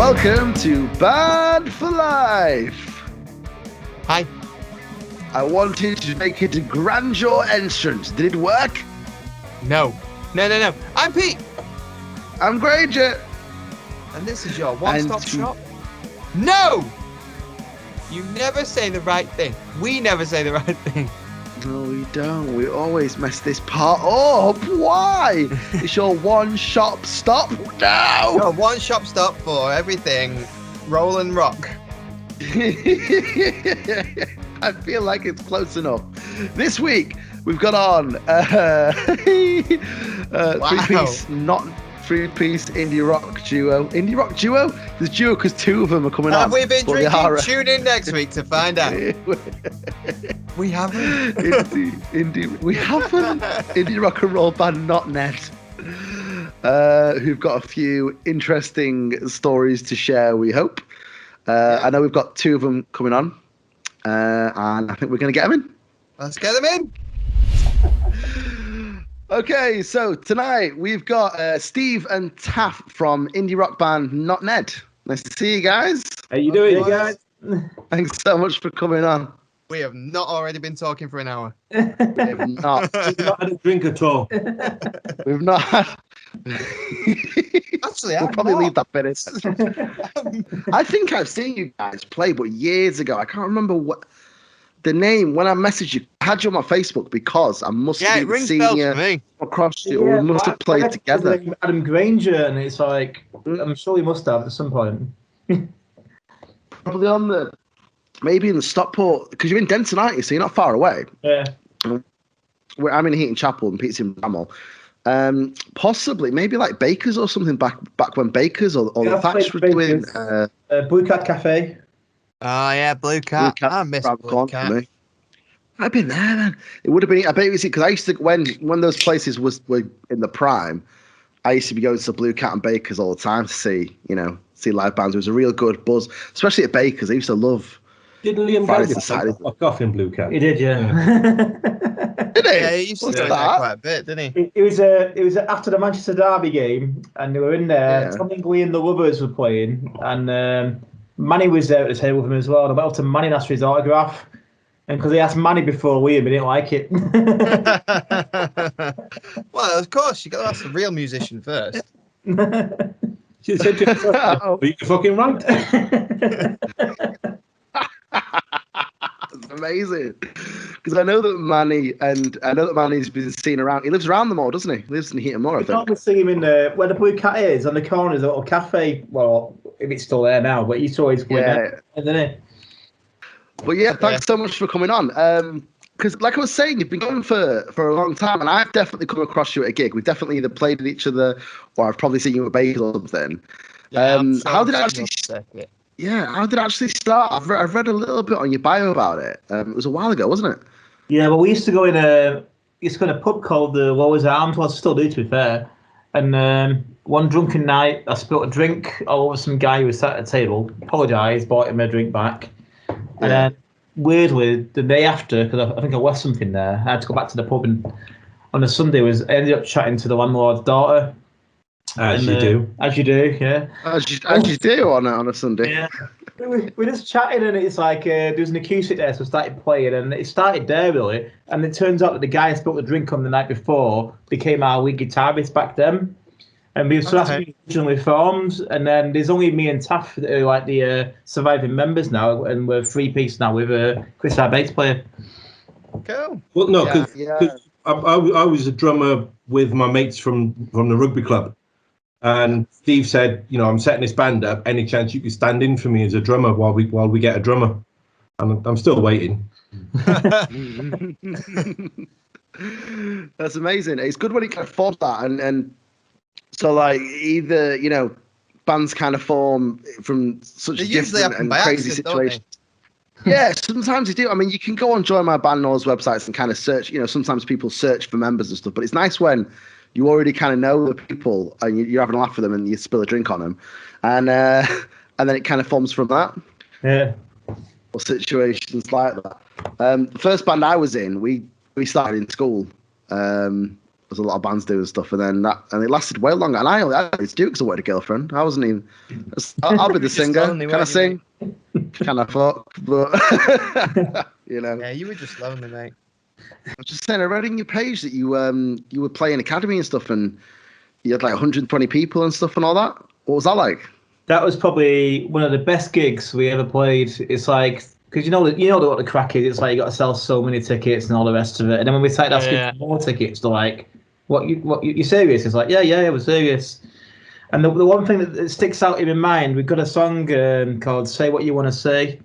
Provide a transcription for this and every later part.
Welcome to Band For Life. Hi. I wanted to make it a grandeur entrance. Did it work? No. I'm Pete. I'm Granger. And this is your one-stop shop. No! You never say the right thing. We never say the right thing. No, we don't. We always mess this part up. Why? It's your one-shop stop. No! Your one-shop stop for everything roll and rock. I feel like it's close enough. This week, we've got on three-piece indie rock duo. Indie rock duo? There's duo because two of them are coming on. Have we been drinking? Tune in next week to find out. We haven't. We haven't. Indie rock and roll band Not Ned. Who've got a few interesting stories to share, we hope. I know we've got two of them coming on. And I think we're going to get them in. Let's get them in. Okay, so tonight we've got Steve and Taff from indie rock band Not Ned. Nice to see you guys. How you doing, guys? Thanks so much for coming on. We have not already been talking for an hour. We have not. We've not had a drink at all. We've not had... Actually, we'll probably leave that bit in. I think I've seen you guys play, but years ago. I can't remember what the name. When I messaged you, I had you on my Facebook because I must have seen you across you, or we must have played together. Adam Granger, and it's like, I'm sure we must have at some point. Probably on maybe in the Stockport, because you're in Denton, aren't you? So you're not far away. Yeah. I'm in Heaton Chapel and Pete's in Bramall. Possibly, maybe like Bakers or something back when Bakers or the Thatch were doing Blue Cat Cafe. Oh yeah, Blue Cat. I miss Blue Cat. I've been there then. It would have been. I bet it was because I used to when those places were in the prime. I used to be going to Blue Cat and Bakers all the time to see live bands. It was a real good buzz, especially at Bakers. I used to love. Didn't Liam Gallagher off in Blue Cat? He did, yeah. Did he? Yeah, he used to do that quite a bit, didn't he? It was after the Manchester Derby game, and they were in there. Yeah. Tom Ingley and the Lovers were playing, and Manny was there at the table with him as well. And I went up to Manny and asked for his autograph, and because he asked Manny before Liam, he didn't like it. Well, of course, you got to ask the real musician first. She said, "Are you fucking right?" Amazing, because I know that Manny's been seen around. He lives around them all, doesn't he? He lives in Heaton Moor, I think. You can't see him in where the Blue Cat is on the corner. There's a little cafe. Well, if it's still there now, but you saw his there, isn't it? Well, yeah, thanks so much for coming on. Because, like I was saying, you've been going for a long time, and I've definitely come across you at a gig. We've definitely either played with each other, or I've probably seen you at Bagel or something. Yeah, how did it actually start? I've read a little bit on your bio about it. It was a while ago, wasn't it? Yeah, well, we used to go in a pub called the Lowers Arms. Well, I still do, to be fair. And one drunken night, I spilled a drink all over some guy who was sat at a table. Apologised, bought him a drink back. Yeah. And then, weirdly, the day after, because I think I left something there, I had to go back to the pub. And on a Sunday, I ended up chatting to the landlord's daughter. As you do, yeah. As you do on a Sunday. Yeah. We're just chatting, and it's like there's an acoustic there, so I started playing, and it started there really. And it turns out that the guy I spilled the drink on the night before became our lead guitarist back then. And that's when we originally formed. And then there's only me and Taff that are like the surviving members now, and we're three-piece now with Chris, our bass player. Cool. Well, no, because I was a drummer with my mates from the rugby club. And Steve said, I'm setting this band up. Any chance you could stand in for me as a drummer while we get a drummer? And I'm still waiting. That's amazing. It's good when it kind of forms that, and so like either bands kind of form from such different and crazy situations. Yeah, sometimes you do. I mean, you can go on Join My Band and all those websites and kind of search. Sometimes people search for members and stuff, but it's nice when you already kind of know the people and you're having a laugh with them and you spill a drink on them, and then it kind of forms from that. Yeah. Or situations like that. The first band I was in, we started in school. as a lot of bands do and stuff. And then it lasted way longer. And I only had to do it because I wanted a girlfriend. I wasn't even. I'll be the singer. Lonely, Can I sing? Can I fuck? But Yeah, you were just lonely, mate. I was just saying, I read in your page that you were playing academy and stuff, and you had like 120 people and stuff and all that. What was that like? That was probably one of the best gigs we ever played. It's like, because you know what the crack is. It's like you got to sell so many tickets and all the rest of it. And then when we started asking for more tickets, they're like, "What you serious?" It's like, yeah, we're serious. And the one thing that sticks out in my mind, we've got a song called "Say What You Want to Say,"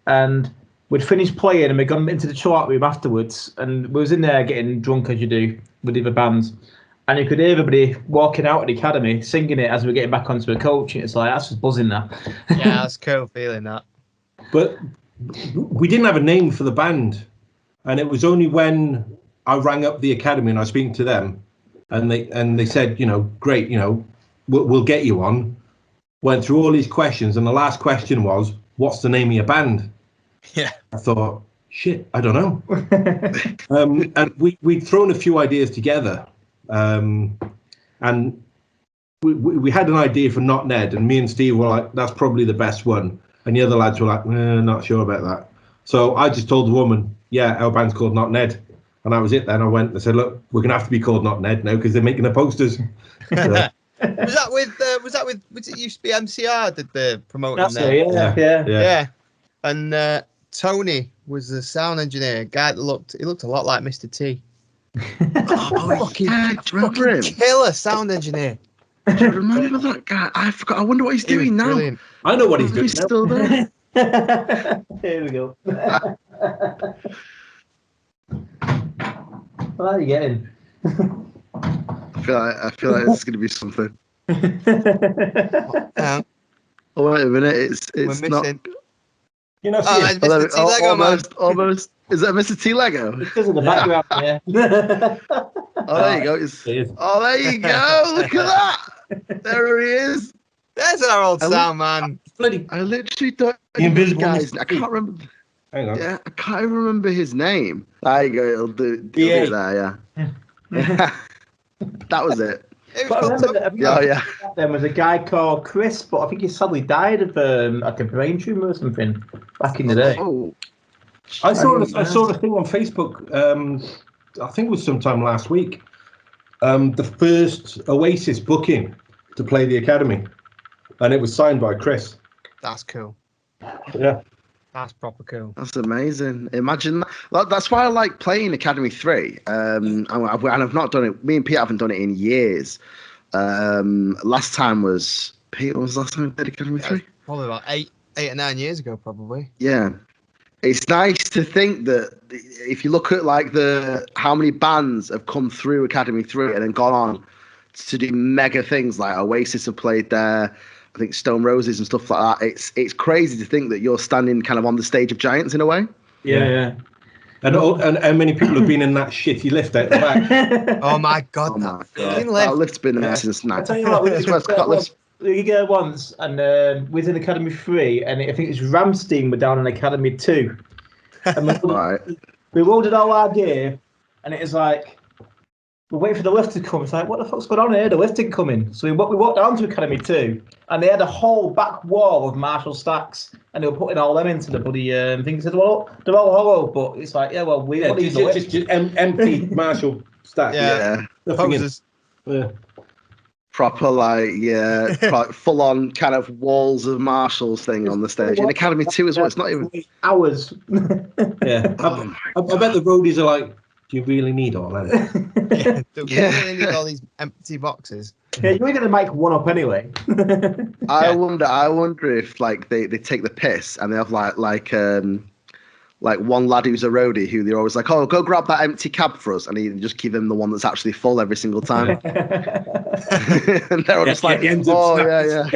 and we'd finished playing and we'd gone into the chart room afterwards, and we was in there getting drunk as you do with the other bands. And you could hear everybody walking out of the academy singing it as we were getting back onto a coach. And it's like, that's just buzzing now. Yeah, that's cool feeling that. But we didn't have a name for the band. And it was only when I rang up the academy and I was speaking to them and they said, great, we'll get you on. Went through all these questions. And the last question was, what's the name of your band? Yeah. I thought, shit, I don't know. And we'd thrown a few ideas together. And we had an idea for Not Ned, and me and Steve were like, that's probably the best one. And the other lads were like, not sure about that. So I just told the woman, yeah, our band's called Not Ned. And that was it. Then I said, look, we're going to have to be called Not Ned now because they're making the posters. So. Was it used to be MCR did the promoting there? Yeah. And Tony was the sound engineer, a guy that looked a lot like Mr. T. Fucking remember him? Killer sound engineer. Do you remember that guy? I forgot. I wonder what he's doing now. Brilliant. I know what he's doing. He's still there. Here we go. What are you getting? I feel like it's going to be something. Oh, wait a minute. It's we're not. missing. It's Mr. T Lego, almost. Is that Mr. T Lego? It's in the background, yeah. Oh, there you go. There you go. Look at that. There he is. There's our old sound man. I literally don't. Guys, I can't remember. Hang on. Yeah, I can't even remember his name. There you go. It'll do it there. Yeah. That was it. But I remember that there was a guy called Chris, but I think he sadly died of like a brain tumor or something back in the day. Oh. I saw the thing on Facebook. I think it was sometime last week. The first Oasis booking to play the Academy, and it was signed by Chris. That's cool. Yeah, that's proper cool. That's amazing. Imagine that. That's why I like playing Academy 3. And I've not done it. Me and Pete haven't done it in years. Last time was Pete. When was the last time we played Academy 3? Probably about 8 or 9 years ago, probably. Yeah. It's nice to think that if you look at like how many bands have come through Academy 3 and then gone on to do mega things, like Oasis have played there, I think Stone Roses and stuff like that. It's crazy to think that you're standing kind of on the stage of giants in a way. Yeah. And how many people have been in that shitty lift out the back? Oh my god, that lift's been there since night. I tell you what, we go once, and we was in Academy 3, and I think it's Ramstein were down in Academy 2. And we loaded all our gear, and it was like, we're waiting for the lift to come. It's like, what the fuck's going on here? The lift didn't come in. So we walked down to Academy 2, and they had a whole back wall of Marshall stacks, and they were putting all them into the bloody thing. They said, well, they're all hollow, but it's like, just empty Marshall stacks. Yeah. Poses. Yeah. Proper full on kind of walls of Marshalls thing on the stage. In Academy 2 as well, it's not even hours. Yeah. I bet the roadies are like, do you really need all that? Do you really need all these empty boxes? Yeah, you're going to make one up anyway. I wonder if like they take the piss and they have like one lad who's a roadie who they're always like, oh, go grab that empty cab for us, and he just give him the one that's actually full every single time. And they're all just like, oh yeah.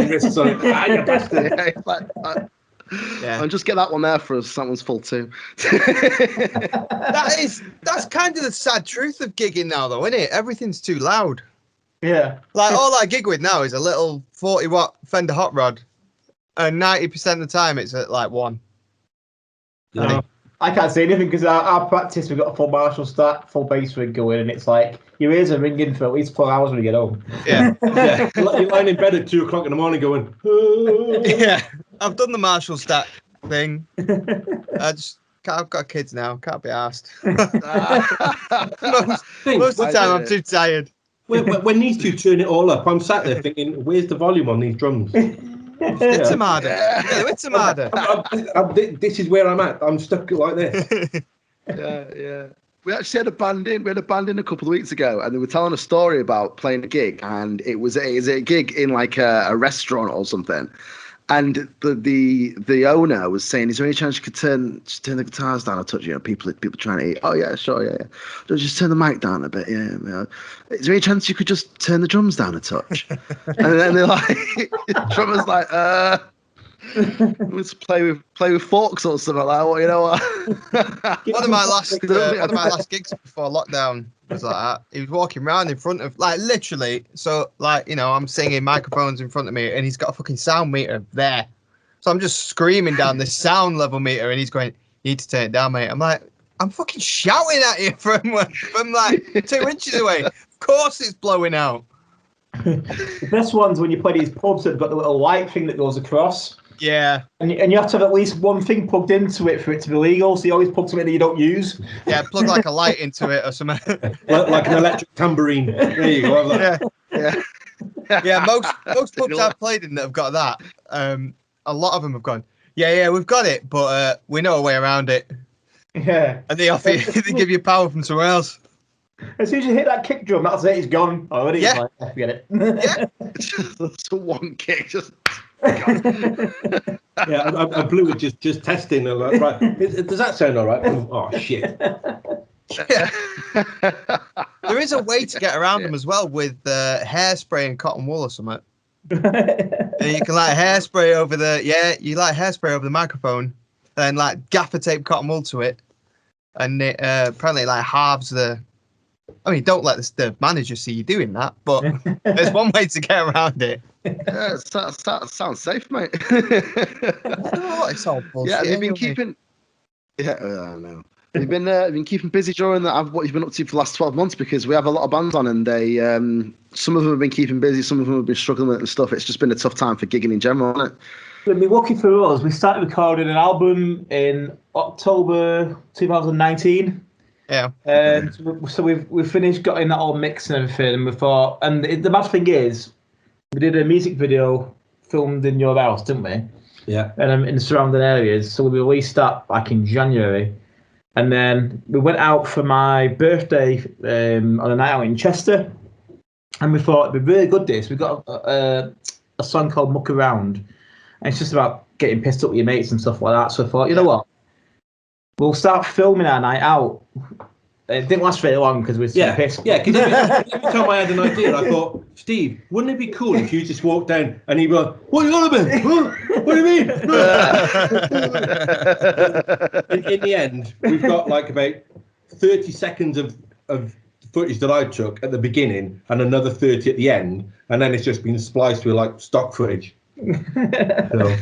And just get that one there for us. That one's full too. That's kind of the sad truth of gigging now, though, isn't it? Everything's too loud. Yeah. Like all I gig with now is a little 40-watt Fender Hot Rod, and 90% of the time it's at like 1. Yeah. I can't say anything because our practice, we've got a full Marshall stack, full bass rig going, and it's like your ears are ringing for at least 4 hours when you get home. Yeah. Yeah. You're lying in bed at 2 o'clock in the morning going, Yeah. I've done the Marshall stack thing. I've got kids now. Can't be asked. most of the time, I'm too tired. When these two turn it all up, I'm sat there thinking, where's the volume on these drums? It's a madder. It's a madder. This is where I'm at. I'm stuck like this. Yeah. We actually had a band in. We had a band in a couple of weeks ago, and they were telling a story about playing a gig, and it was a gig in like a restaurant or something. And the owner was saying, "Is there any chance you could turn the guitars down a touch? You know, people trying to eat. Oh yeah, sure, yeah. Just turn the mic down a bit. Yeah. Is there any chance you could just turn the drums down a touch?" And then they're like, the drummer's like, let's play with forks or something like that. Well, you know what? One of my last gigs before lockdown was like that. He was walking around in front of, like, literally. So, like, you know, I'm singing, microphones in front of me, and he's got a fucking sound meter there. So I'm just screaming down this sound level meter, and he's going, "You need to turn it down, mate." I'm like, I'm fucking shouting at you from like 2 inches away. Of course it's blowing out. The best one's when you play these pubs that have got the little light thing that goes across. Yeah. And you have to have at least one thing plugged into it for it to be legal. So you always plug something that you don't use. Yeah, plug like a light into it or something. like an electric tambourine. There you go. Yeah. Most pubs I've played in that have got that. A lot of them have gone, yeah, we've got it, but we know a way around it. Yeah. And they offer you, they give you power from somewhere else. As soon as you hit that kick drum, that's it. It's gone already. Yeah. Like, forget it. Yeah. Just one kick. Just. Yeah, I blew it just testing. Like, right, does that sound all right? Oh shit! Yeah. There is a way to get around them as well with hairspray and cotton wool or something. And you can like hairspray over hairspray over the microphone, then like gaffer tape cotton wool to it, and it apparently like halves the. I mean, don't let the manager see you doing that, but there's one way to get around it. Yeah, sounds safe, mate. It's all bullshit. Yeah, they've been keeping. Yeah, I know. You've been keeping busy during what you've been up to for the last 12 months, because we have a lot of bands on, and they some of them have been keeping busy, some of them have been struggling with it and stuff. It's just been a tough time for gigging in general, hasn't it? I mean, lucky for us, we started recording an album in October 2019. Yeah. So we've finished getting that all mixed and everything, and we thought, and the bad thing is, we did a music video filmed in your house, didn't we? Yeah. And in the surrounding areas. So we released that back in January, and then we went out for my birthday on a night out in Chester, and we thought it'd be really good. We got a song called "Muck Around," and it's just about getting pissed up with your mates and stuff like that. So I thought, you know what? We'll start filming our night out. It didn't last very long because we were pissed. Yeah, because every time I had an idea, I thought, Steve, wouldn't it be cool if you just walked down and he'd be like, "What are you on about? Huh? What do you mean?" in the end, we've got like about 30 seconds of footage that I took at the beginning and another 30 at the end, and then it's just been spliced with like stock footage. So.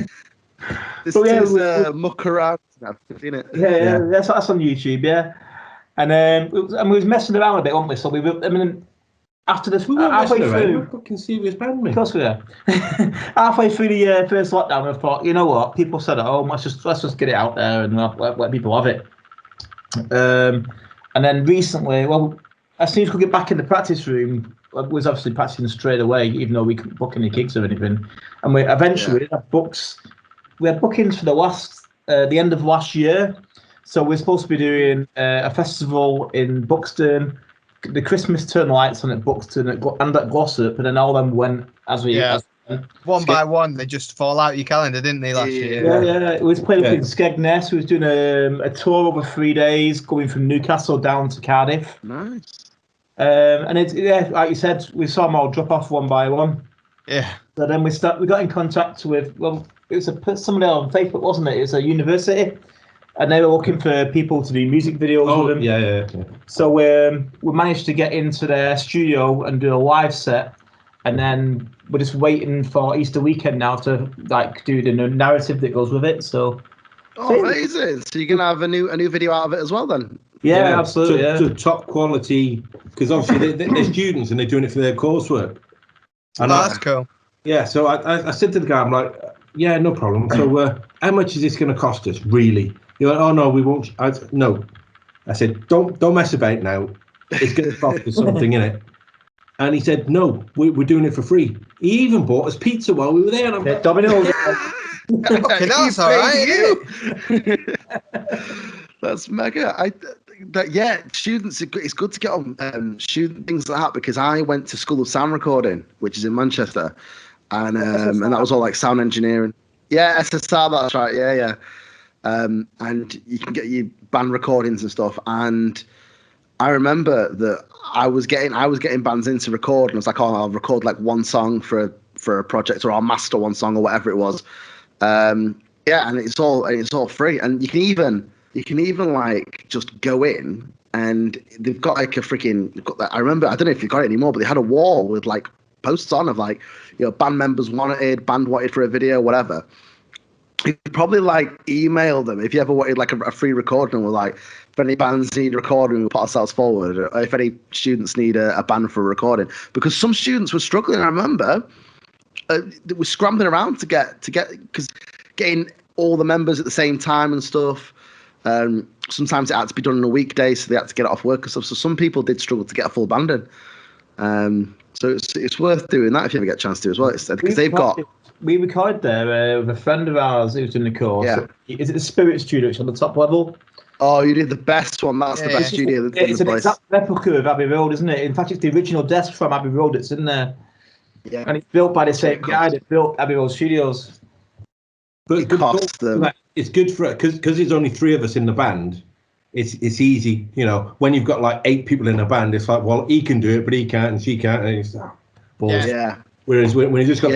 This is Muck Around. Yeah, that's on YouTube, yeah. And we was messing around a bit, weren't we? So after this, halfway through, we're fucking serious band, mate. Of course we are. Halfway through the first lockdown, I thought, you know what? People said at home, let's just get it out there and let people have it. And then recently, well, as soon as we could get back in the practice room, I was obviously practicing straight away, even though we couldn't book any gigs or anything. And we eventually had books. We had bookings for the end of last year. So we're supposed to be doing a festival in Buxton, the Christmas turn lights on at Buxton and at Glossop, and then all them went as we one by one. They just fall out your calendar, didn't they, last year? Yeah. It was playing up in Skegness. We was doing a tour over 3 days, going from Newcastle down to Cardiff. Nice. And like you said, we saw them all drop off one by one. Yeah. So then we got in contact with, it was somebody on Facebook, wasn't it? It was a university. And they were looking for people to do music videos with them. Yeah. So we managed to get into their studio and do a live set, and then we're just waiting for Easter weekend now to like do the narrative that goes with it. So Oh, amazing! So you're gonna have a new video out of it as well, then? Yeah, absolutely. To top quality, because obviously they're students and they're doing it for their coursework. And that's cool. Yeah, so I said to the guy, I'm like, yeah, no problem. So how much is this going to cost us, really? You're like, oh no, we won't. No, I said, don't mess about now. It's going to cost us something, innit? And he said, no, we're doing it for free. He even bought us pizza while we were there. And I'm like, Domino's. Okay, that's all right. That's mega. Students. It's good to get on student things like that, because I went to School of Sound Recording, which is in Manchester, and that was all like sound engineering. Yeah, SSR. That's right. Yeah. And you can get your band recordings and stuff. And I remember that I was getting bands in to record, and I was like, oh, I'll record like one song for a project, or I'll master one song or whatever it was. And it's all free, and you can even like just go in, and they've got like I remember, I don't know if you've got it anymore, but they had a wall with like posts on of like, band members wanted, band wanted for a video, whatever. You could probably like email them if you ever wanted like a free recording, with like, if any bands need a recording, we'll put ourselves forward, or if any students need a band for a recording, because some students were struggling. I remember they were scrambling around to get because getting all the members at the same time and stuff. Sometimes it had to be done on a weekday, so they had to get it off work and stuff. So some people did struggle to get a full band in. So it's worth doing that if you ever get a chance to as well. Because we recorded there with a friend of ours who's in the course. Yeah. Is it the Spirit Studio? It's on the top level. Oh, you did the best one. That's the best studio. It's an exact replica of Abbey Road, isn't it? In fact, it's the original desk from Abbey Road that's in there. Yeah. And it's built by the same guy that built Abbey Road Studios. But it's good for it because there's only 3 of us in the band. It's easy, when you've got like 8 people in a band, it's like, well, he can do it, but he can't and she can't, and it's balls. Yeah. Whereas when you just got,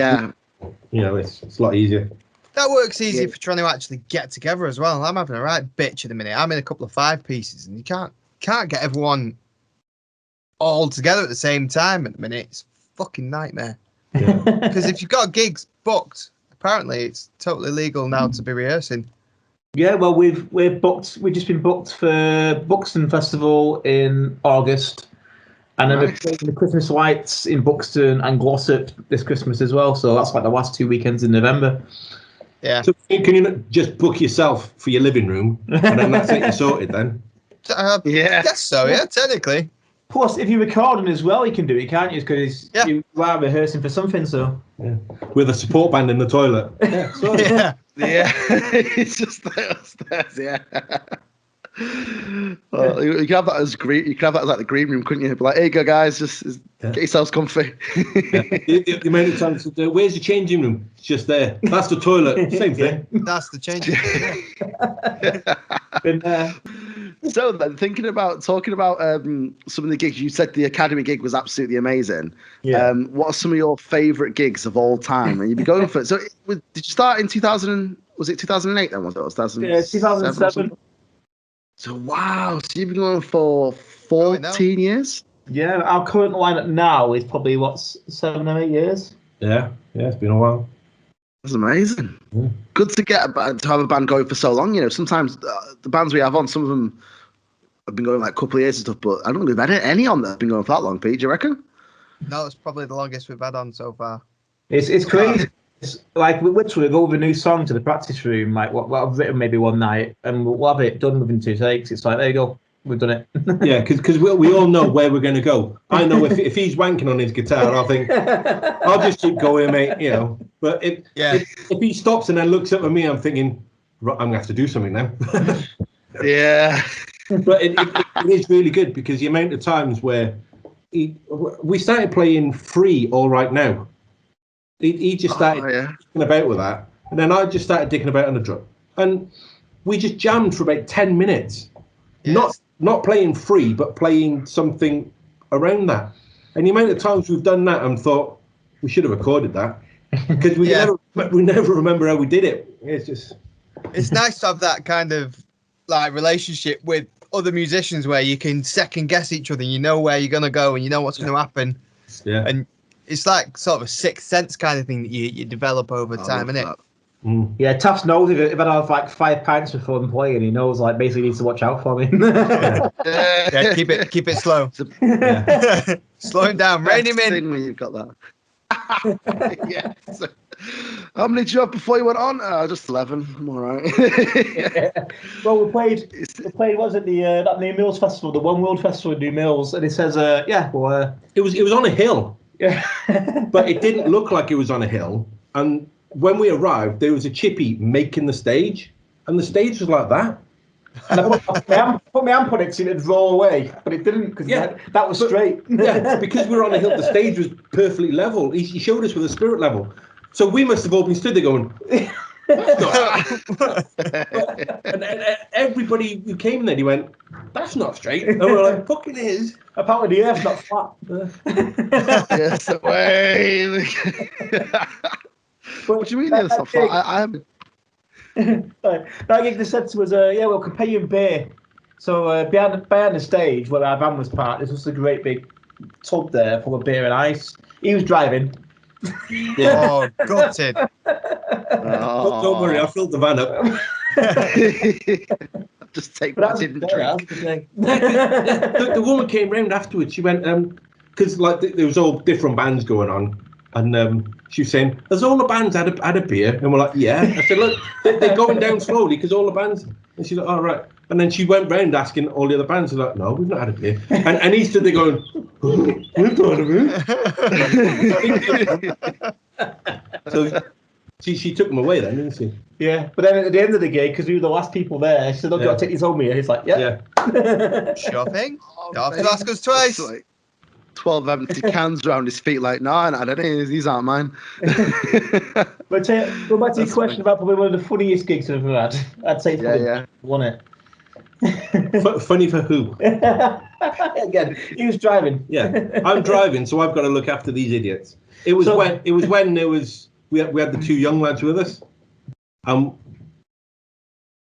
it's a lot easier. That works easier for trying to actually get together as well. I'm having a right bitch at the minute. I'm in a couple of 5 pieces, and you can't get everyone all together at the same time at the minute. It's a fucking nightmare. Because if you've got gigs booked, apparently it's totally legal now to be rehearsing. Yeah, well, we've just been booked for Buxton Festival in August, and then we're playing the Christmas Lights in Buxton and Glossop this Christmas as well. So that's like the last 2 weekends in November. Yeah. So can you not just book yourself for your living room, and then that's it, you're sorted then? Yeah. I guess so. Yeah, technically. Plus, if you're recording as well, you can do it, can't you? Because you are rehearsing for something. So with a support band in the toilet. Yeah, it's just upstairs. Yeah. Well, you can have that as like the green room, couldn't you? Be like, hey, go guys, just get yourselves comfy. The amount of times, where's the changing room? It's just there. That's the toilet. Same thing. That's the changing room. So then, talking about some of the gigs, you said the Academy gig was absolutely amazing. Yeah. What are some of your favourite gigs of all time? And you'd be going for it. So, did you start in 2000? Was it 2008 then? Was it? 2007. So wow, so you've been going for 14 years? Yeah, our current lineup now is probably 7 or 8 years. Yeah, it's been a while. That's amazing. Yeah. Good to have a band going for so long. Sometimes the bands we have on, some of them have been going like a couple of years and stuff, but I don't think we've had any on that have been going for that long. Pete, do you reckon? No, it's probably the longest we've had on so far. It's crazy. It's like we literally go with a new song to the practice room, like what I've written maybe one night, and we'll have it done within 2 takes. It's like, there you go, we've done it. Yeah, because we all know where we're going to go. I know if he's wanking on his guitar, I'll think, I'll just keep going, mate. But if he stops and then looks up at me, I'm thinking, I'm going to have to do something now. Yeah. But it is really good because the amount of times where we started playing free All Right Now. He just started dicking about with that, and then I just started dicking about on the drum, and we just jammed for about 10 minutes. Yes. Not playing free, but playing something around that. And the amount of times we've done that, and thought we should have recorded that because we never remember how we did it. It's nice to have that kind of like relationship with other musicians where you can second guess each other. You know where you're gonna go, and you know what's going to happen. Yeah, and it's like sort of a sixth sense kind of thing that you develop over time, isn't it? Yeah, Taffs knows if I have like 5 pints before I'm playing, he knows like basically needs to watch out for me. Yeah, keep it slow. Slow him down, rein him in. When you've got that. Yeah. So, how many did you have before you went on? Just 11. I'm all right. Well, we played. Was it that New Mills Festival, the One World Festival in New Mills, and it says, it was on a hill. Yeah. But it didn't look like it was on a hill. And when we arrived, there was a chippy making the stage, and the stage was like that. And I put my amp on it so it'd roll away, but it didn't because that was straight. Yeah, because we were on a hill, the stage was perfectly level. He showed us with a spirit level. So we must have all been stood there going, and everybody who came there, he went, that's not straight. And we were like, fucking is. Apparently the earth's not flat. Yes, way. What do you mean the earth's not flat? I'm... That gig they said to us, we'll compare you in beer. So behind the stage where our van was parked, there's just a great big tub there full of beer and ice. He was driving. Oh, gutted. Don't worry, I filled the van up. Just take what I didn't drink. The woman came round afterwards. She went, because like there was all different bands going on, and she was saying, "Has all the bands had a beer?" And we're like, "Yeah." I said, "Look, they're going down slowly because all the bands." And she's like, "Oh right." And then she went round asking all the other bands. They're like, "No, we've not had a beer." And he stood there going, "We've not had a beer." So she took them away then, didn't she? Yeah, but then at the end of the gig, because we were the last people there, she said, "I've got to take these home here." He's like, "Yeah." Shopping? You have to ask us twice. Like 12 empty cans around his feet, like, no, I don't know, these aren't mine. But go back to your question about probably one of the funniest gigs I've ever had. I'd say it's probably won it. Funny for who? Again, he was driving. Yeah, I'm driving, so I've got to look after these idiots. It was when we had the 2 young lads with us.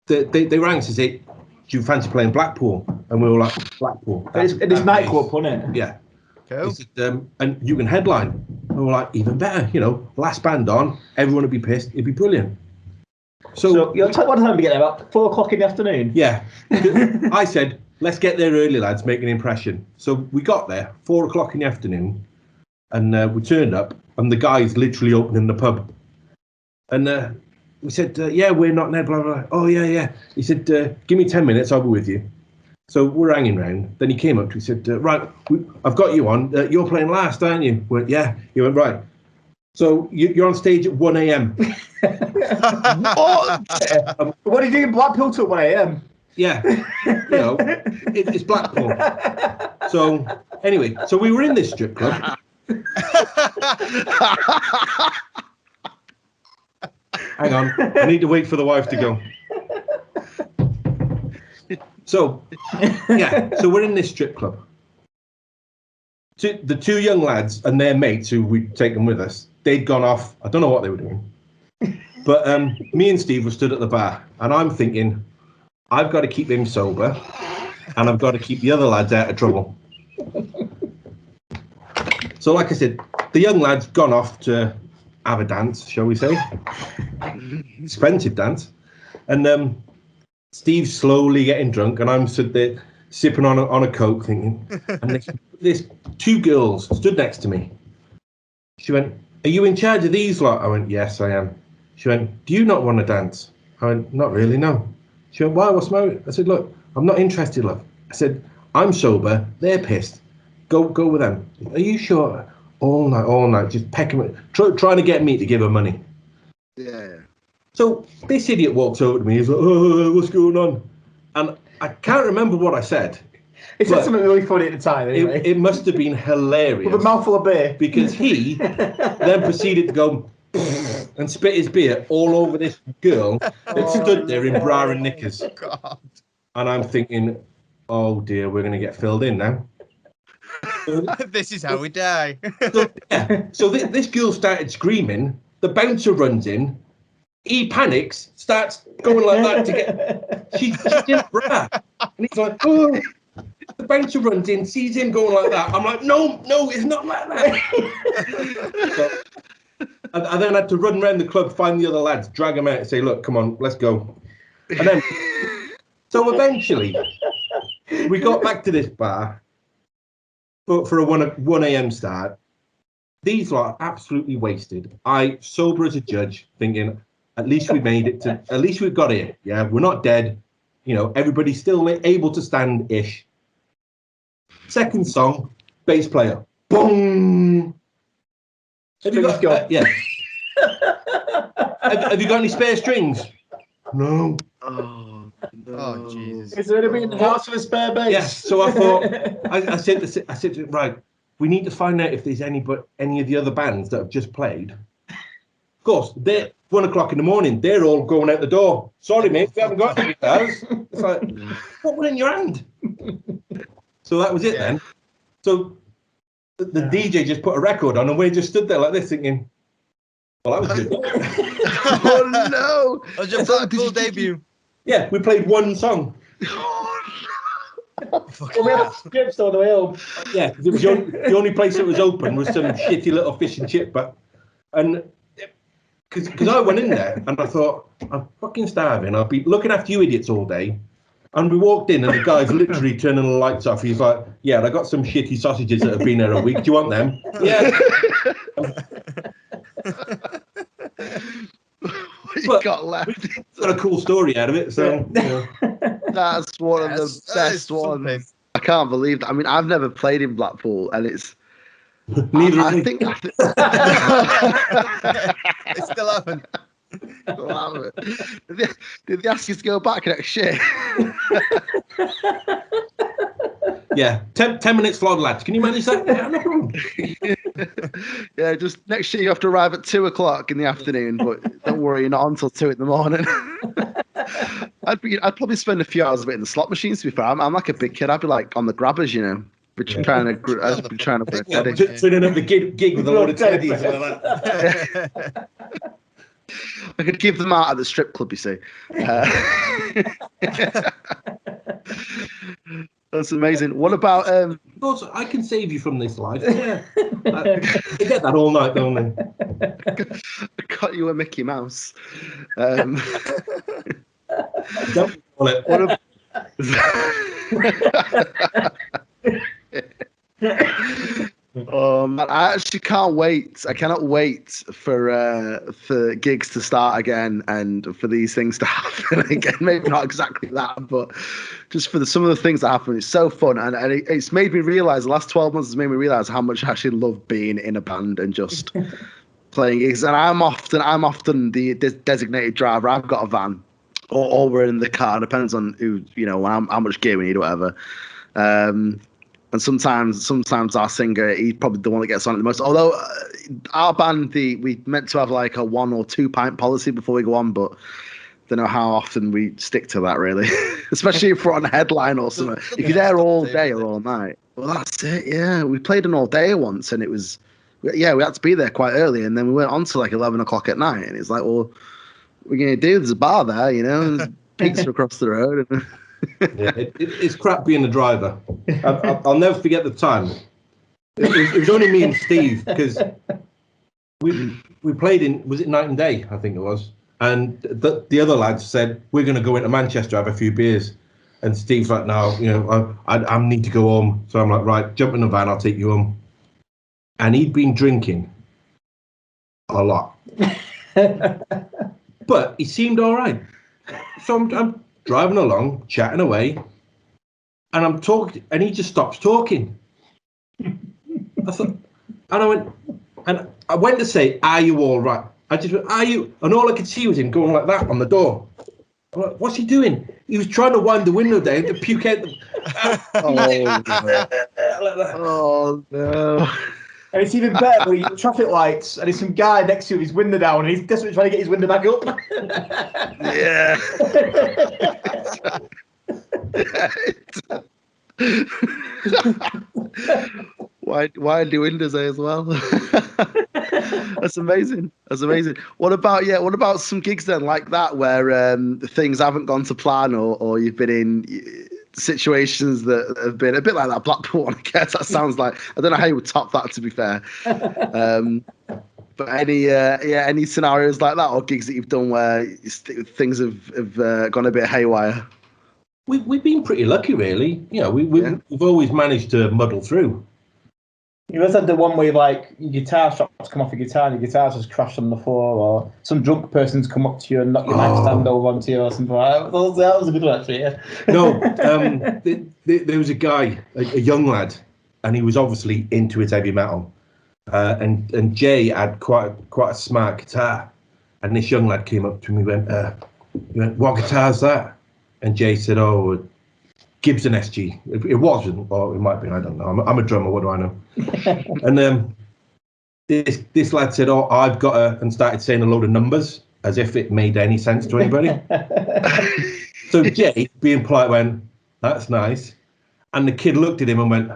They rang us and said, "Do you fancy playing Blackpool?" And we were like, "Blackpool." It's nightclub, wasn't it? Yeah. Cool. Said, and you can headline. And we were like, even better, last band on, everyone would be pissed. It'd be brilliant. So you'll take one time to get there about 4 o'clock in the afternoon. Yeah. I said, let's get there early, lads, make an impression. So we got there 4 o'clock in the afternoon, and we turned up, and the guy's literally opening the pub. And we said, yeah, we're Not Ned, blah, blah. Oh, yeah. He said, give me 10 minutes, I'll be with you. So we're hanging round. Then he came up to me and said, right, I've got you on. You're playing last, aren't you? We went, yeah. He went, right. So you're on stage at 1 a.m. What did you do in Blackpool till 1 a.m.? Yeah. It's Blackpool. So anyway, so we were in this strip club. Hang on. I need to wait for the wife to go. So, so we're in this strip club. The 2 young lads and their mates who we'd taken with us, they'd gone off. I don't know what they were doing. But me and Steve were stood at the bar, and I'm thinking, I've got to keep him sober, and I've got to keep the other lads out of trouble. So, like I said, the young lads gone off to have a dance, shall we say. Expensive dance. And Steve's slowly getting drunk, and I'm stood there sipping on a Coke thinking, and this 2 girls stood next to me. She went, "Are you in charge of these lot?" I went, "Yes, I am." She went, "Do you not want to dance?" I went, "Not really, no." She went, "Why? What's the matter?" I said, "Look, I'm not interested, love." I said, "I'm sober, they're pissed. Go with them." "Are you sure?" All night, just pecking, trying to get me to give her money. Yeah. So this idiot walks over to me. He's like, "Oh, what's going on?" And I can't remember what I said. It said something really funny at the time. Anyway. It must have been hilarious. With a mouthful of beer. Because he then proceeded to go and spit his beer all over this girl that stood there in bra and knickers. God. And I'm thinking, oh dear, we're going to get filled in now. This is how we die. So this girl started screaming. The bouncer runs in. He panics, starts going like that to get. She's in a bra, and he's like, "Oh!" The bouncer runs in, sees him going like that. I'm like, "No, it's not like that." I then had to run around the club, find the other lads, drag them out, and say, "Look, come on, let's go." And then, so eventually, we got back to this bar for a 1 a.m. start. These lot are absolutely wasted. I sober as a judge, thinking, at least we made it to. At least we've got here. Yeah, we're not dead. You know, everybody's still able to stand-ish. Second song, bass player, boom. Have you got? Yeah. have you got any spare strings? No. Oh, no. Oh, Jesus. Is there anything in the house with a spare bass? Yes. So I thought, I said, right, we need to find out if there's any of the other bands that have just played. Of course, they're 1 o'clock in the morning. They're all going out the door. Sorry, mate, we haven't got any guitars. It's like, what one in your hand? So that was it then. So the DJ just put a record on, and we just stood there like this, thinking, "Well, that was good." Oh no! That was your Blackpool debut. Yeah, we played one song. Well, we had scripts all the way home. Yeah, it was the only place that was open was some shitty little fish and chip, and because I went in there and I thought, I'm fucking starving. I'll be looking after you idiots all day. And we walked in and the guy's literally turning the lights off. He's like, "Yeah, I got some shitty sausages that have been there a week. Do you want them?" Yeah. What you got left? Got a cool story out of it. So that's one of the best ones. I can't believe that. I mean, I've never played in Blackpool, and it's. Neither. I think. It still happened. Did they ask you to go back next year? Yeah, 10 minutes flawed, lads. Can you manage that? Yeah, no problem. Yeah, just next year you have to arrive at 2:00 in the afternoon, but don't worry, you're not on until 2 in the morning. I'd probably spend a few hours a bit in the slot machines. To be fair, I'm like a big kid. I'd be like on the grabbers, you know. I'd be trying to play teddy. Turning up the gig with a load of teddies like that. I could give them out at the strip club, you see. That's amazing. What about? Also, I can save you from this life. Yeah, I get that all night, don't I? I got you a Mickey Mouse. Don't want it. What man, I actually can't wait. I cannot wait for gigs to start again and for these things to happen again. Maybe not exactly that, but just for some of the things that happen. It's so fun, and it's made me realize. The last 12 months has made me realize how much I actually love being in a band and just playing gigs. And I'm often the designated driver. I've got a van, or we're in the car. Depends on who, you know, how much gear we need or whatever. And sometimes our singer, he's probably the one that gets on it the most. Although our band, we meant to have like a 1 or 2 pint policy before we go on, but don't know how often we stick to that really. Especially if we're on a headline or something. If you're there all day or all night, well, that's it. Yeah, we played an all day once, and it was, we had to be there quite early, and then we went on to like 11 o'clock at night, and it's like, well, what are we gonna do? There's a bar there, you know, there's pizza across the road. Yeah, it's crap being a driver. I'll never forget the time. It was only me and Steve, because we played in, was it Night and Day? I think it was. And the other lads said, we're going to go into Manchester, have a few beers. And Steve's like, no, you know, I need to go home. So I'm like, right, jump in the van, I'll take you home. And he'd been drinking a lot. But he seemed all right. So I'm driving along, chatting away, and I'm talking, and he just stops talking. I thought, and I went to say, "Are you all right?" I just went, "Are you?" And all I could see was him going like that on the door. I'm like, what's he doing? He was trying to wind the window down to puke out the. Oh no! And it's even better when you're traffic lights and there's some guy next to him, his window down, and he's desperately trying to get his window back up. Yeah. Why do windows as well? That's amazing. What about some gigs then like that where things haven't gone to plan, or you've been in situations that have been a bit like that Blackpool one? I guess that sounds like, I don't know how you would top that, to be fair. But any scenarios like that or gigs that you've done where things have gone a bit haywire? We've been pretty lucky, really. You know, we've always managed to muddle through. You ever had the one where like your guitar straps come off your guitar and your guitar's just crashed on the floor, or some drunk person's come up to you and knock your nightstand over onto you or something like that? That was a good one, actually, yeah. No, there was a guy, a young lad, and he was obviously into his heavy metal. And Jay had quite a smart guitar. And this young lad came up to me and went, what guitar's that? And Jay said, oh, Gibson SG. It wasn't, or it might be, I don't know. I'm a drummer, what do I know? And this lad said, oh, I've got and started saying a load of numbers as if it made any sense to anybody. So Jay, being polite, went, that's nice. And the kid looked at him and went,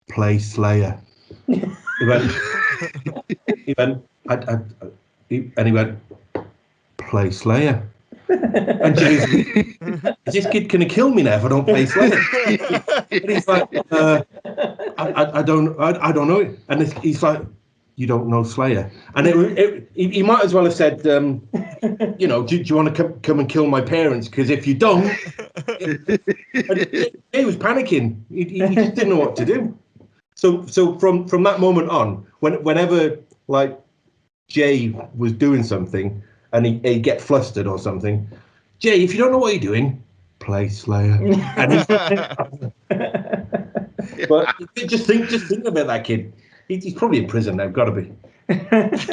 play Slayer. He went, and he went, play Slayer. And Jay's, is this kid gonna kill me now if I don't play Slayer? And he's like, I don't know. And he's like, you don't know Slayer? And he might as well have said, you know, do you want to come and kill my parents? Because if you don't, he was panicking. He just didn't know what to do. So from that moment on, whenever like Jay was doing something and he'd get flustered or something, Jay, if you don't know what you're doing, play Slayer. And but just think about that kid. He's probably in prison now. Got to be.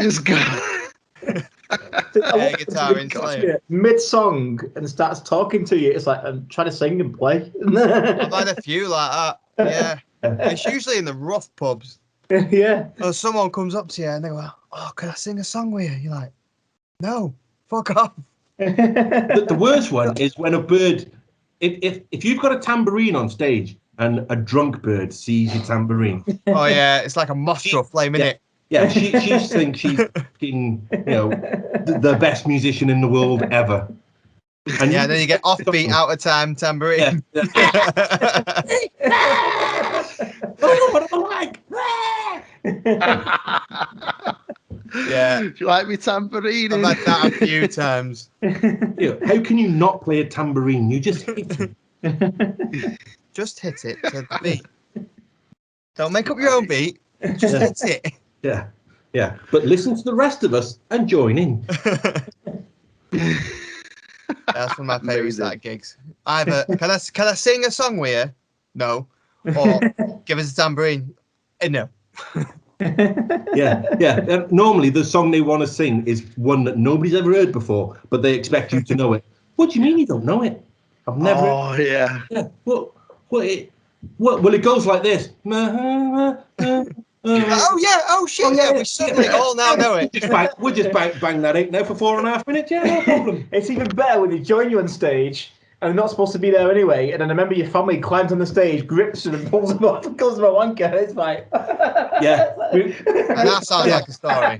He's got guitar in Slayer. Mid-song and starts talking to you. It's like, I'm trying to sing and play. I've had a few like that. Yeah. It's usually in the rough pubs. Yeah. Or someone comes up to you and they go, oh, can I sing a song with you? You're like, no, fuck off. The worst one is when a bird, if you've got a tambourine on stage and a drunk bird sees your tambourine. Oh yeah, it's like a moth to a flame, isn't it? Yeah, she thinks she's fucking, you know, the best musician in the world ever. And yeah, then you get offbeat, out of time tambourine. Yeah. Oh, what am I like? Yeah. Do you like me tambourine? I've had that a few times. You know, how can you not play a tambourine? You just hit it. Just hit it to the beat. Don't make up your own beat. Just hit it. Yeah. But listen to the rest of us and join in. That's one of my favourites at gigs. Either can I sing a song with you? No. Or give us a tambourine. No. Yeah. Normally, the song they want to sing is one that nobody's ever heard before, but they expect you to know it. What do you mean you don't know it? I've never. Oh yeah. Well, it goes like this. Oh yeah. Oh shit. Yeah. We suddenly all now know it. We'll just bang that out now for 4.5 minutes. Yeah, no problem. It's even better when they join you on stage and they're not supposed to be there anyway, and then a member of your family climbs on the stage, grips them and pulls them off and calls them a wanker. It's like, yeah. And that sounds like a story.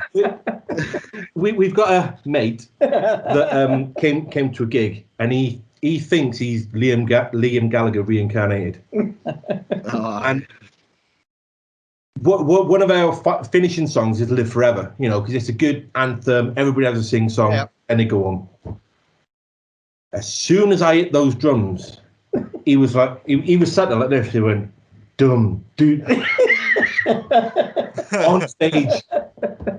We've got a mate that came to a gig, and he thinks he's Liam Gallagher reincarnated. And one of our finishing songs is "Live Forever," you know, because it's a good anthem. Everybody has a sing song, and they go on. As soon as I hit those drums, he was like, he was sat there like this. He went, "Dum, dude," on stage,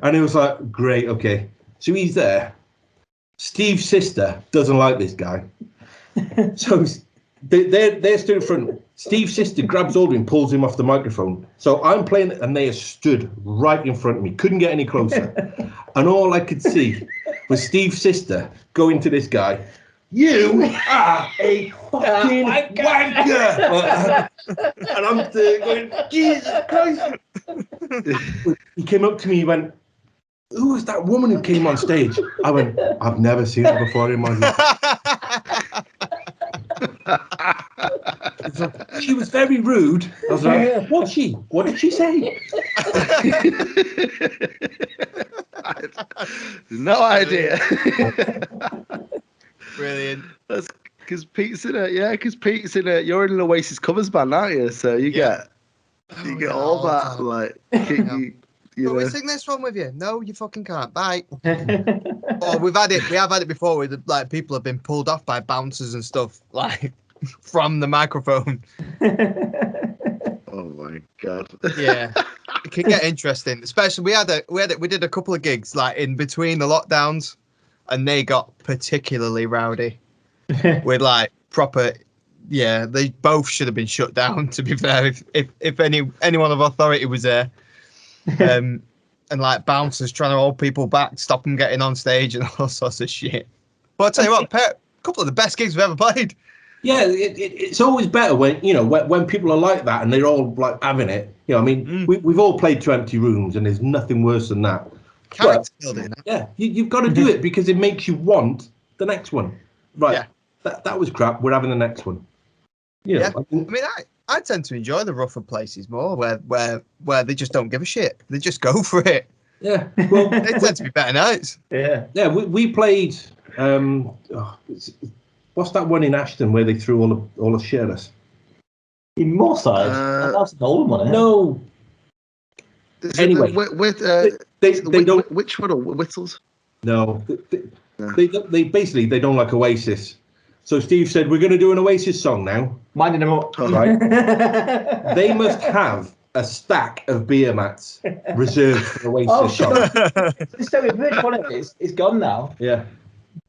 and it was like, "Great, okay." So he's there. Steve's sister doesn't like this guy, so they're stood in front. Steve's sister grabs hold of him, pulls him off the microphone. So I'm playing, and they are stood right in front of me. Couldn't get any closer, and all I could see was Steve's sister going to this guy. You are a fucking wanker! And I'm going, Jesus Christ! He came up to me, he went, who was that woman who came on stage? I went, I've never seen her before in my life. She was very rude. I was like, what's she? What did she say? No idea. Brilliant. That's because Pete's in it. Yeah, because Pete's in it. You're in an Oasis covers band, aren't you? So you get all that. Like, Can we sing this one with you? No, you fucking can't. Bye. Oh, we have had it before with like people have been pulled off by bouncers and stuff, like from the microphone. Oh my god. Yeah. It can get interesting. Especially we did a couple of gigs like in between the lockdowns and they got particularly rowdy. With like proper they both should have been shut down, to be fair, if anyone of authority was there. And like bouncers trying to hold people back, stop them getting on stage and all sorts of shit. But I'll tell you what, a couple of the best gigs we've ever played. Yeah, it's always better when when people are like that and they're all like having it. You know, I mean, we've all played to empty rooms, and there's nothing worse than that. Character building. Yeah, you've got to do it because it makes you want the next one. Right. Yeah. That was crap. We're having the next one. Yeah. I mean, I tend to enjoy the rougher places more, where they just don't give a shit. They just go for it. Yeah. Well, they tend to be better nights. Yeah. Yeah. We played. What's that one in Ashton where they threw all the shit at us? In Moorside? That's an old one, isn't it? No. Anyway, they don't. Which one? Whistles? No. They basically they don't like Oasis. So Steve said, we're going to do an Oasis song now. Minding them up. Right. They must have a stack of beer mats reserved for Oasis song. It's so weird. It's gone now. Yeah.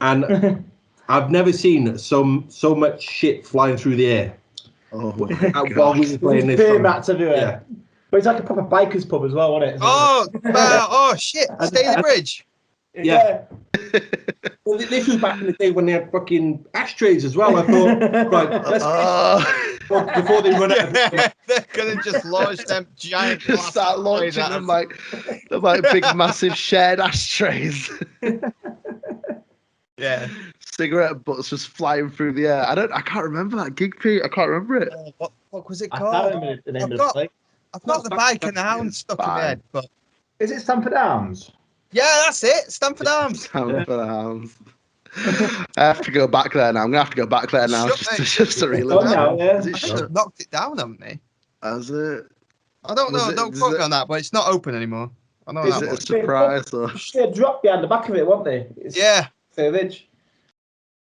And I've never seen so much shit flying through the air. Oh, while we were playing this beer song. mats everywhere. Yeah. But it's like a proper biker's pub as well, wasn't it? Oh shit! Stay in the bridge. Yeah. Well, this was back in the day when they had fucking ashtrays as well. I thought, right, before they run out, they're gonna just launch them giant. Just start launching them like big, massive shared ashtrays. Yeah. Cigarette butts just flying through the air. I can't remember that gig, Pete. I can't remember it. What was it called? I've got the bike and the hound stuck in my head, but is it Stamford Arms? Yeah, that's it. Stamford Arms. Stamford Arms. I have to go back there now. I'm gonna have to go back there now just to relive it. I think they've knocked it down, haven't they? Has it? I don't know. Don't quote me on that, but it's not open anymore. I know is that it much. a surprise or? They dropped behind the back of it, weren't they? Yeah. Savage.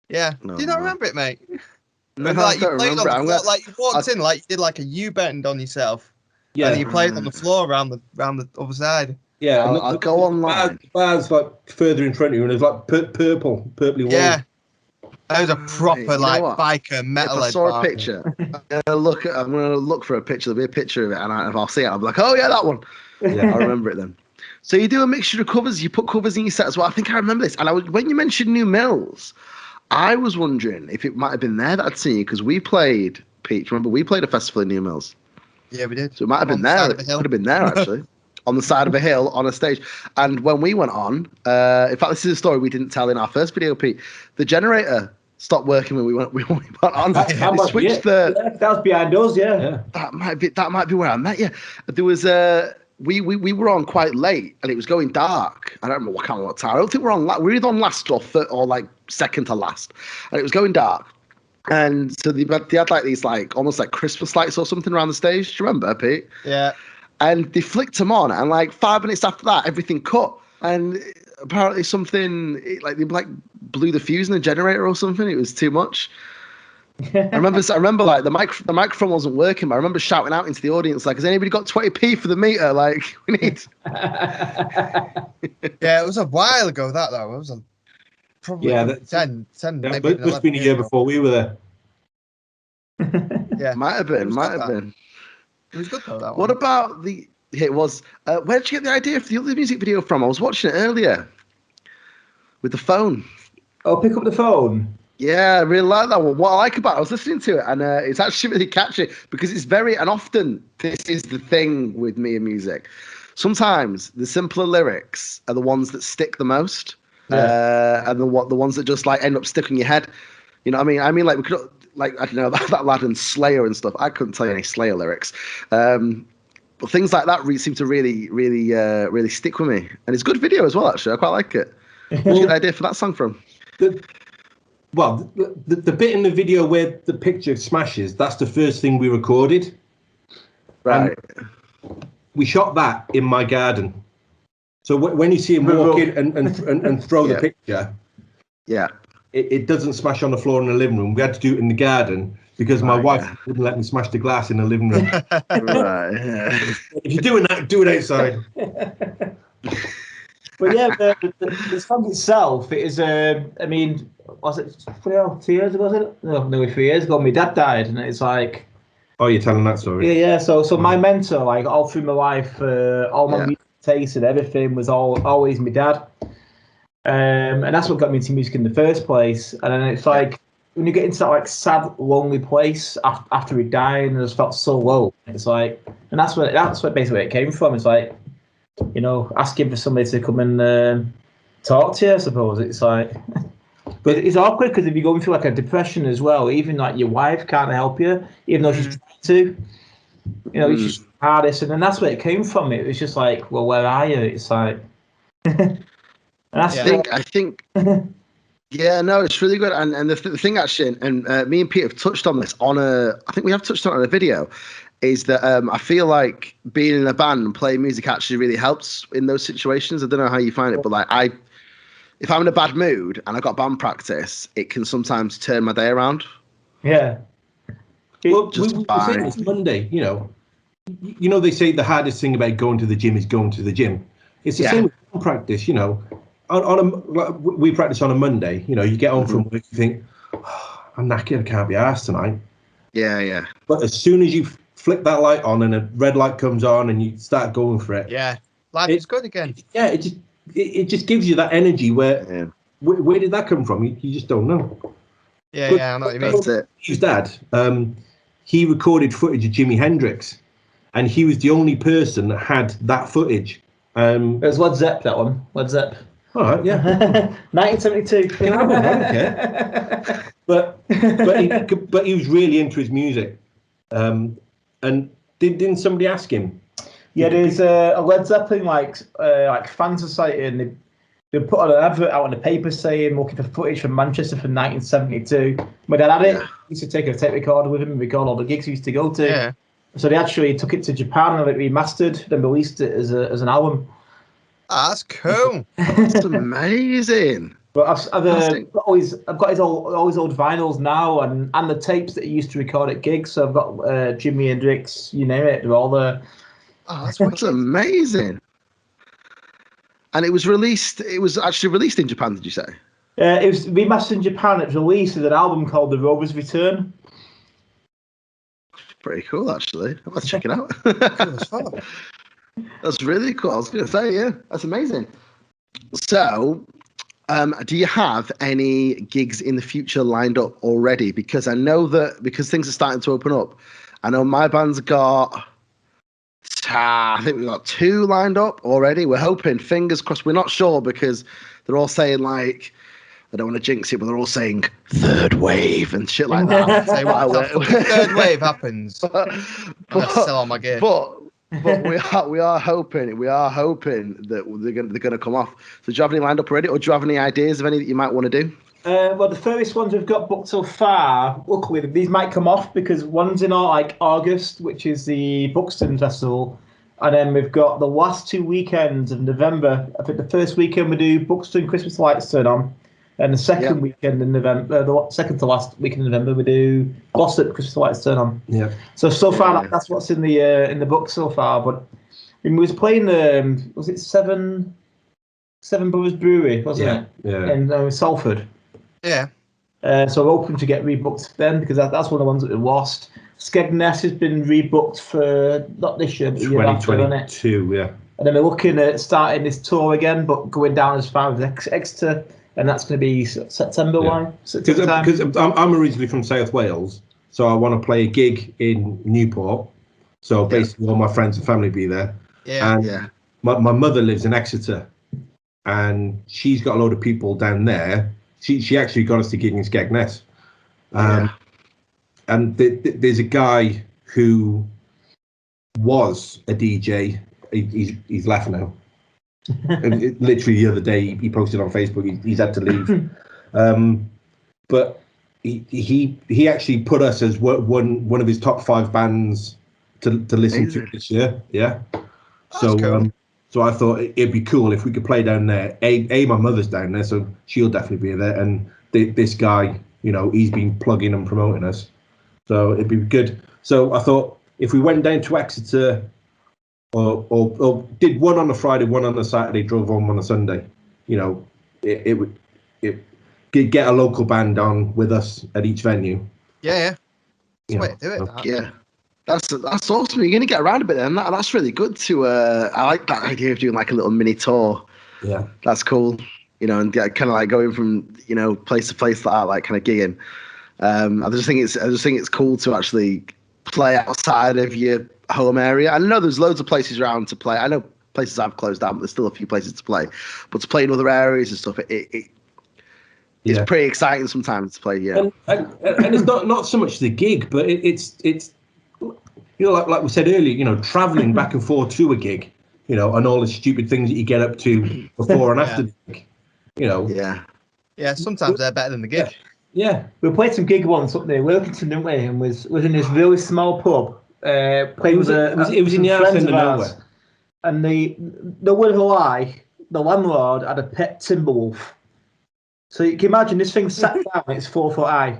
Yeah. Do you not remember it, mate? No, like, I don't remember. Like you walked in, like you did like a U-bend on yourself. Yeah. And you played on the floor around the other side. Yeah, I'll go online. Bars like further in front of you, and there's like purpley walls. Yeah. That was a proper biker metal. If I saw a picture, I'm gonna look for a picture. There'll be a picture of it, and if I'll see it, I'll be like, oh yeah, that one. Yeah, I remember it then. So you do a mixture of covers. You put covers in your set as well. I think I remember this. And when you mentioned New Mills, I was wondering if it might have been there that I'd seen you, because we played, Pete. Remember, we played a festival in New Mills. Yeah, we did. So it might have been there. It could have been there actually. On the side of a hill on a stage. And when we went on, in fact, this is a story we didn't tell in our first video, Pete. The generator stopped working when we went on. They switched that was behind us, yeah. That might be where I met you. There was we were on quite late and it was going dark. I don't remember what time. I don't think we were either on last or like second to last. And it was going dark. And so they had like these like almost like Christmas lights or something around the stage. Do you remember, Pete? Yeah. And they flicked them on, and like 5 minutes after that, everything cut. And apparently they blew the fuse in the generator or something. It was too much. I remember like the microphone wasn't working, but I remember shouting out into the audience like, "Has anybody got 20p for the meter? Like, we need." Yeah, it was a while ago that though. It was probably 10 maybe. It must have been a year before we were there. Yeah, might have been. It was good though, that one. What about it was, where did you get the idea for the other music video from? I was watching it earlier with the phone. Oh, pick up the phone. Yeah, I really like that one. What I like about it, I was listening to it, and it's actually really catchy because it's and often this is the thing with me and music. Sometimes the simpler lyrics are the ones that stick the most, and the ones that just like end up sticking in your head. You know what I mean? I mean, like we could. Like, I don't know, that lad and Slayer and stuff. I couldn't tell you any Slayer lyrics. But things like that seem to really stick with me. And it's a good video as well, actually. I quite like it. Where'd you get the idea for that song from? The bit in the video where the picture smashes, that's the first thing we recorded. Right. we shot that in my garden. So when you see him walk in and throw the picture, it doesn't smash on the floor in the living room. We had to do it in the garden because my wife wouldn't let me smash the glass in the living room. If you're doing that, do it outside. But yeah, the song itself, it is. I mean, was it 2 years ago? Was it? No, nearly 3 years ago. My dad died, and it's like. Oh, you're telling that story? Yeah. So my mentor, like all through my life, all my music taste and everything was always my dad. And that's what got me into music in the first place. And then it's like when you get into that like sad, lonely place after he died, and I just felt so low. It's like, and that's basically where it came from. It's like, you know, asking for somebody to come and talk to you, I suppose. It's like, but it's awkward because if you're going through like a depression as well, even like your wife can't help you, even though she's trying to. You know, it's just the hardest, and then that's where it came from. It was just like, well, where are you? It's like, I think, yeah, no, it's really good. And the thing actually, and me and Pete have touched on this I think we have touched on it in a video, is that I feel like being in a band and playing music actually really helps in those situations. I don't know how you find it, but like if I'm in a bad mood and I got band practice, it can sometimes turn my day around. Yeah. Well, we say this Monday, you know, they say the hardest thing about going to the gym is going to the gym. It's the same with band practice, you know. We practice on a Monday, you know, you get home from work, you think, I'm knackered, I can't be arsed tonight. Yeah. But as soon as you flick that light on and a red light comes on and you start going for it. Yeah, life is good again. It just gives you that energy where did that come from? You just don't know. Yeah, I know what you mean. That's it. His dad, he recorded footage of Jimi Hendrix, and he was the only person that had that footage. It was Led Zepp, that one. Led Zepp. All right, yeah. 1972. Okay. But he was really into his music. And didn't somebody ask him? Yeah, there's a Led Zeppelin like fan society, and they put on an advert out on the paper saying looking for footage from Manchester from 1972. My dad had it. He used to take a tape recorder with him and record all the gigs he used to go to. Yeah. So they actually took it to Japan and it remastered, then released it as an album. Oh, that's cool. That's amazing. But I've got all his old vinyls now and the tapes that he used to record at gigs. So I've got Jimi Hendrix, you name it, they're all there. Oh, that's amazing. And it was actually released in Japan, did you say? It was remastered in Japan. It was released as an album called The Rover's Return. Pretty cool, actually. I'm going to check it out. Cool as fuck. That's really cool. I was going to say, yeah, that's amazing. So, do you have any gigs in the future lined up already? Because I know that because things are starting to open up, I know my band's got, I think we've got 2 lined up already. We're hoping, fingers crossed. We're not sure because they're all saying like, I don't want to jinx it, but they're all saying third wave and shit like that. Say what the third wave happens. I'm gonna sell all my gear. But we are hoping that they're gonna come off. So do you have any lined up already, or do you have any ideas of any that you might want to do? Well, the first ones we've got booked so far, luckily these might come off because one's in August, which is the Buxton Festival, and then we've got the last 2 weekends of November. I think the first weekend we do Buxton Christmas lights turn on. And the second weekend in November, the second to last weekend in November, we do Glossop Christmas lights turn on. Yeah. So far, that's what's in the book so far. But we was playing was it Seven Brothers Brewery, wasn't it? Yeah. In Salford. Yeah. So we're hoping to get rebooked then because that's one of the ones that we lost. Skegness has been rebooked for not this year, but the year after, isn't it? 2022, yeah. And then we're looking at starting this tour again, but going down as far as Exeter. And that's going to be September one. Because I'm originally from South Wales, so I want to play a gig in Newport. So basically, all my friends and family be there. Yeah. And my mother lives in Exeter, and she's got a load of people down there. She actually got us to gig in Skegness. And there's a guy who was a DJ. He's left now. Literally the other day he posted on Facebook he's had to leave, but he actually put us as one of his top 5 bands to listen to this year. So cool. So I thought it'd be cool if we could play down there. My mother's down there, so she'll definitely be there. And this guy, he's been plugging and promoting us, so it'd be good. So I thought if we went down to Exeter, or did one on a Friday, one on a Saturday, drove home on a Sunday, it would get a local band on with us at each venue. Yeah. That's the way to do it. That. Yeah. That's awesome. You're going to get around a bit, and that's really good. I like that idea of doing like a little mini tour. Yeah, that's cool. And kind of like going from place to place like that, like kind of gigging. I just think it's cool to actually play outside of your home area. I know there's loads of places around to play. I know places I've closed down, but there's still a few places to play. But to play in other areas and stuff, it's pretty exciting sometimes to play. Yeah, and it's not so much the gig, but it's like we said earlier, traveling back and forth to a gig, and all the stupid things that you get up to before and after the gig, Yeah, sometimes they're better than the gig. Yeah, we played some gig once up near Wilkinson, didn't we? And was in this really small pub. Played with it was in the arse end of nowhere. And no word of a lie, the landlord had a pet timber wolf. So you can imagine this thing sat down, it's 4 foot high.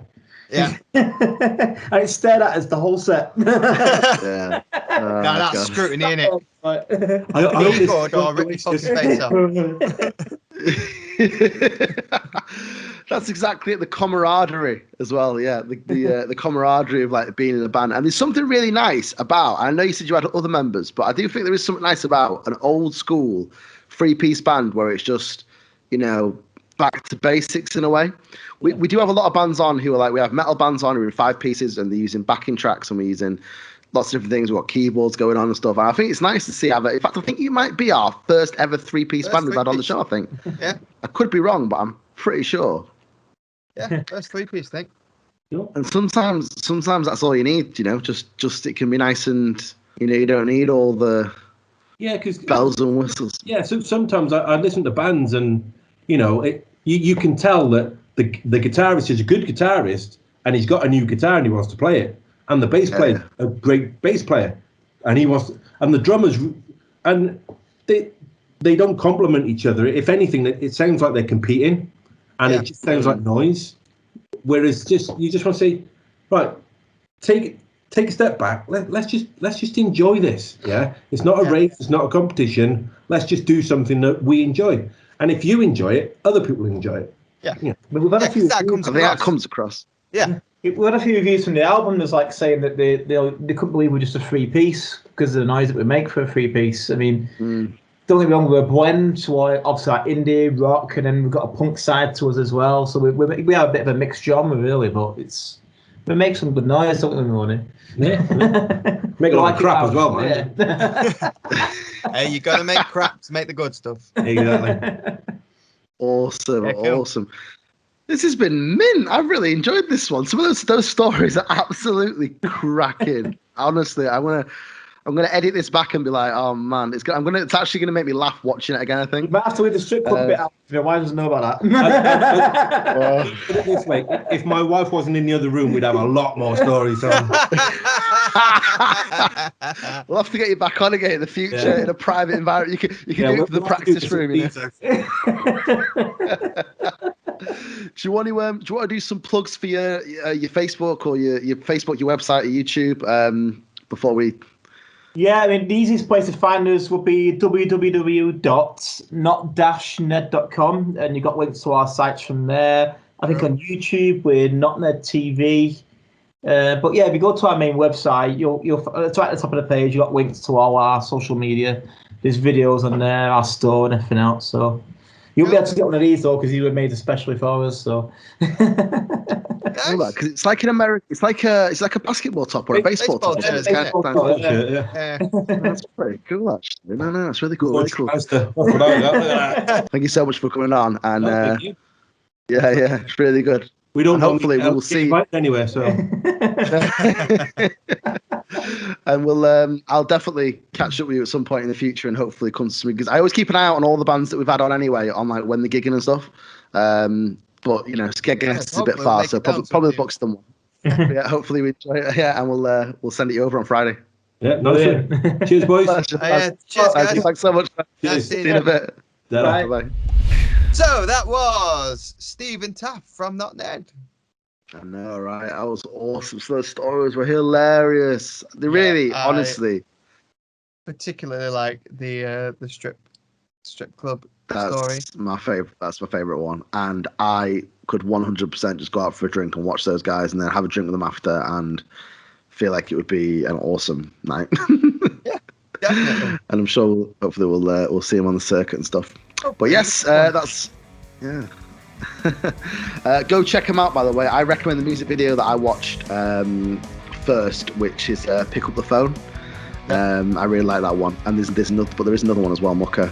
Yeah. And it stared at us the whole set. Yeah. That's scrutiny, innit? I Keyboard or rip your fucking face off. That's exactly it. The camaraderie as well. Yeah, the camaraderie of like being in a band. And there's something really nice about. I know you said you had other members, but I do think there is something nice about an old school 3-piece band where it's just, back to basics in a way. We do have a lot of bands on who are like, we have metal bands on who are in 5 pieces and they're using backing tracks and we're using lots of different things. We've got keyboards going on and stuff. And I think it's nice to see in fact, I think you might be our first ever 3-piece band we've had on the show, I think. Yeah. I could be wrong, but I'm pretty sure. Yeah, first 3-piece thing. And sometimes that's all you need, just it can be nice and, you don't need all the bells and whistles. Yeah, so sometimes I listen to bands and, you can tell that the guitarist is a good guitarist and he's got a new guitar and he wants to play it. And the bass player, a great bass player, and and the drummers, and they don't complement each other. If anything, it sounds like they're competing, and it just sounds like noise. Whereas you just want to say, right, take a step back. Let's just enjoy this. Yeah, it's not a race, it's not a competition. Let's just do something that we enjoy. And if you enjoy it, other people enjoy it. Yeah. But we've had a few. I think that comes across. Yeah. We had a few reviews from the album. There's like saying that they couldn't believe we're just a 3-piece because of the noise that we make for a 3-piece. I mean, don't get me wrong, we're a blend. So obviously like indie, rock, and then we've got a punk side to us as well. So we have a bit of a mixed genre really, but we make some good noise, don't we, Ronnie? Yeah. Make a lot of crap as well, man. Yeah. Hey, you got to make crap to make the good stuff. Exactly. Awesome, Yeah, cool. awesome. This has been mint. I've really enjoyed this one. Some of those stories are absolutely cracking. Honestly, I'm gonna edit this back and be like, oh man, it's actually gonna make me laugh watching it again. I think. You might have to leave the strip club bit out. Your wife doesn't know about that. Put it this way: if my wife wasn't in the other room, we'd have a lot more stories on. We'll have to get you back on again in the future in a private environment. You can do it for the practice room. Do you want to do some plugs for your Facebook or your Facebook, your website, or YouTube before we? Yeah, I mean, the easiest place to find us would be www.not-ned.com, and you've got links to our sites from there. I think on YouTube we're Not Ned TV. But yeah, if you go to our main website, you'll it's right at the top of the page. You've got links to all our social media. There's videos on there, our store, and everything else. So you'll be able to get one of these though, because these were made especially for us. So. Because it's like an American, it's like a basketball top or a baseball top. Shirt, That's pretty cool, actually. No, it's really cool. Really cool. Thank Thank you so much for coming on, and yeah, it's really good. We don't. And hopefully, we will see anyway. So, and we'll. I'll definitely catch up with you at some point in the future, and hopefully come to some, because I always keep an eye out on all the bands that we've had on anyway, on like when they're gigging and stuff. But it's a bit far, so probably books them one. Yeah, hopefully we enjoy it. Yeah, and we'll send it you over on Friday. Yeah, nice one. Cheers, boys. Cheers, guys. Thanks so much. Cheers. See you in a bit. Bye. Bye. So that was Stephen Taft from Not Ned. I know, right? That was awesome. So the stories were hilarious. They really, honestly. Particularly like the strip club story. That's my favorite one. And I could 100% just go out for a drink and watch those guys, and then have a drink with them after, and feel like it would be an awesome night. Yeah, definitely. And I'm sure, hopefully, we'll see them on the circuit and stuff. But yes, that's go check them out. By the way, I recommend the music video that I watched first, which is "Pick Up the Phone." I really like that one, and there is another one as well, Mucker,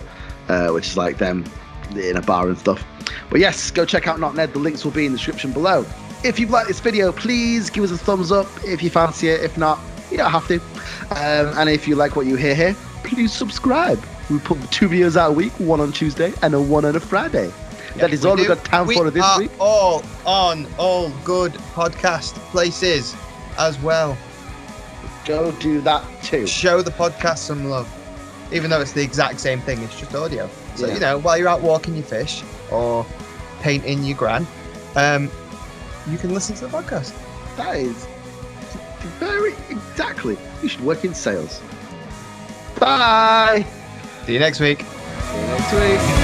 which is like them in a bar and stuff. But yes, go check out Not Ned. The links will be in the description below. If you've liked this video, please give us a thumbs up if you fancy it. If not, you don't have to. And if you like what you hear here, please subscribe. We put 2 videos out a week, one on Tuesday and one on a Friday. Yes, that is all we've got time for this week. We are all on all good podcast places as well. Go do that too. Show the podcast some love. Even though it's the exact same thing, it's just audio. So, while you're out walking your fish or painting your gran, you can listen to the podcast. That is very exactly. You should work in sales. Bye. See you next week. See you next week.